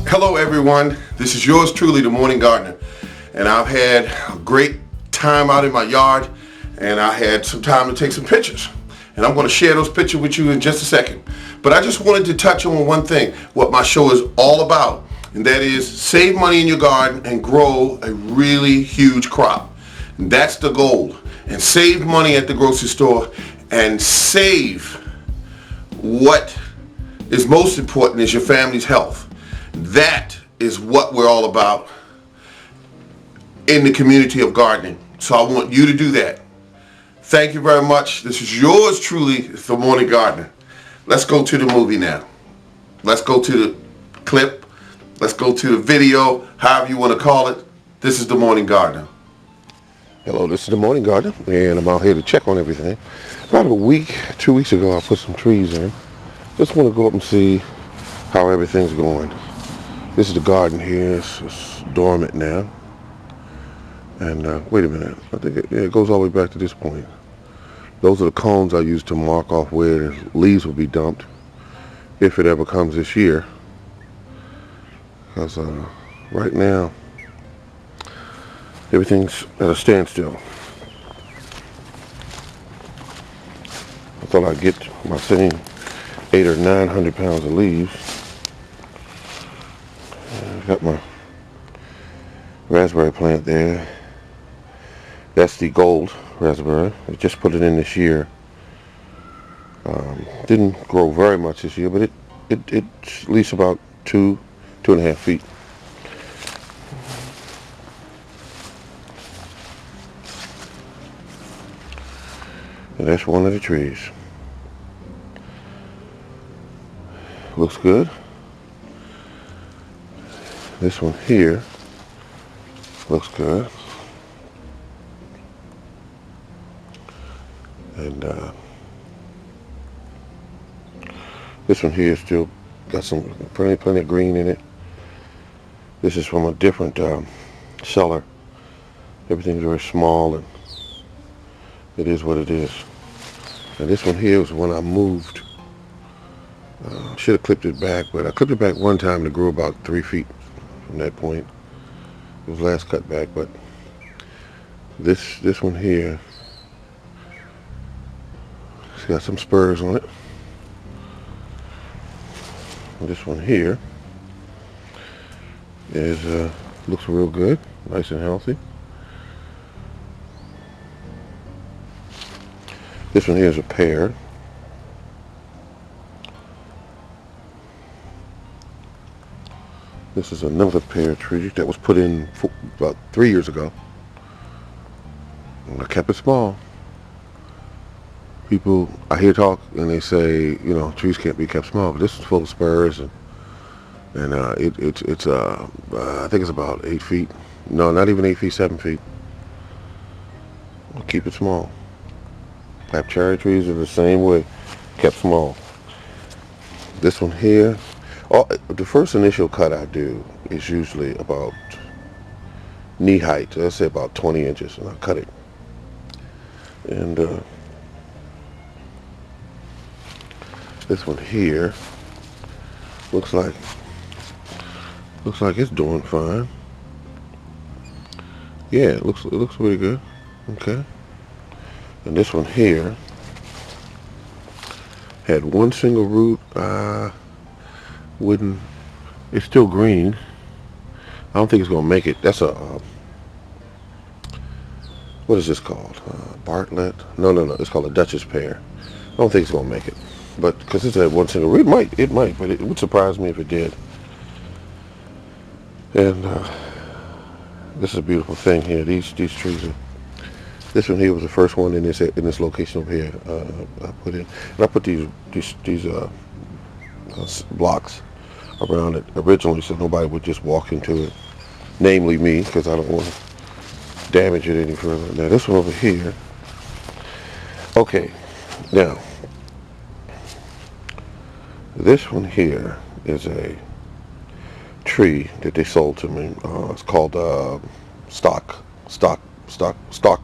Hello everyone, this is yours truly, the Morning Gardener, and I've had a great time out in my yard, and I had some time to take some pictures, and I'm going to share those pictures with you in just a second. But I just wanted to touch on one thing, what my show is all about, and that is save money in your garden and grow a really huge crop. And that's the goal. And save money at the grocery store and save what is most important is your family's health. That is what we're all about in the community of gardening. So I want you to do that. Thank you very much. This is yours truly, the Morning Gardener. Let's go to the movie now. Let's go to the clip. Let's go to the video, however you want to call it. This is the Morning Gardener. Hello, this is the Morning Gardener, and I'm out here to check on everything. About a week, 2 weeks ago, I put some trees in. Just want to go up and see how everything's going. This is the garden here. It's dormant now. And wait a minute. I think it goes all the way back to this point. Those are the cones I used to mark off where the leaves will be dumped if it ever comes this year. Because right now, everything's at a standstill. I thought I'd get my same 800 or 900 pounds of leaves. I've got my raspberry plant there. That's the gold raspberry. I just put it in this year. Didn't grow very much this year, but it's at least about 2.5 feet. And that's one of the trees. Looks good. This one here looks good. And this one here still got some plenty of green in it. This is from a different cellar. Everything's very small, and it is what it is. And this one here was when I moved. Should have clipped it back, but I clipped it back one time and it grew about 3 feet from that point. It was last cut back, but this one here, it's got some spurs on it. And this one here is looks real good, nice and healthy. This one here is a pear. This is another pear tree that was put in about 3 years ago. And I kept it small. People, I hear talk and they say, you know, trees can't be kept small, but this is full of spurs, and it's I think it's about 8 feet. No, not even 8 feet, 7 feet. I'll keep it small. Black cherry trees are the same way, kept small. This one here, the first initial cut I do is usually about knee height. Let's say about 20 inches, and I cut it. And this one here looks like it's doing fine. Yeah, it looks pretty good. Okay. And this one here had one single root. It's still green. I don't think it's gonna make it. That's a what is this called? Bartlett? No. It's called a Duchess pear. I don't think it's gonna make it, but because it's at one single root, it might, but it would surprise me if it did. And this is a beautiful thing here. These trees are. This one here was the first one in this location over here. I put in, and I put these blocks around it originally so nobody would just walk into it, namely me, because I don't want to damage it any further. Now this one over here. Okay, now this one here is a tree that they sold to me. It's called Stock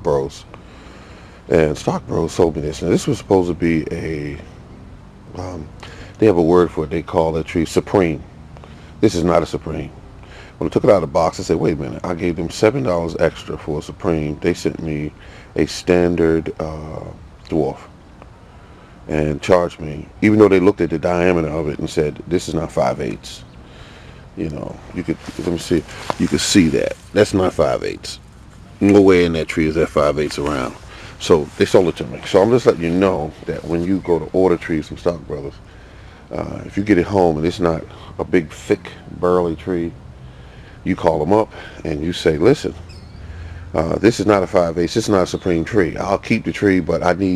Bros. And Stock Bros sold me this. Now this was supposed to be a they have a word for it. They call that tree supreme. This is not a Supreme. When I took it out of the box, I said, wait a minute. I gave them $7 extra for a Supreme. They sent me a standard dwarf and charged me, even though they looked at the diameter of it and said, this is not 5/8. You know, you could, let me see, you could see that. That's not 5/8. Nowhere in that tree is that 5/8 around. So they sold it to me. So I'm just letting you know that when you go to order trees from Stock Brothers, if you get it home and it's not a big, thick, burly tree, you call them up and you say, listen, this is not a 5/8, this is not a Supreme tree. I'll keep the tree, but I need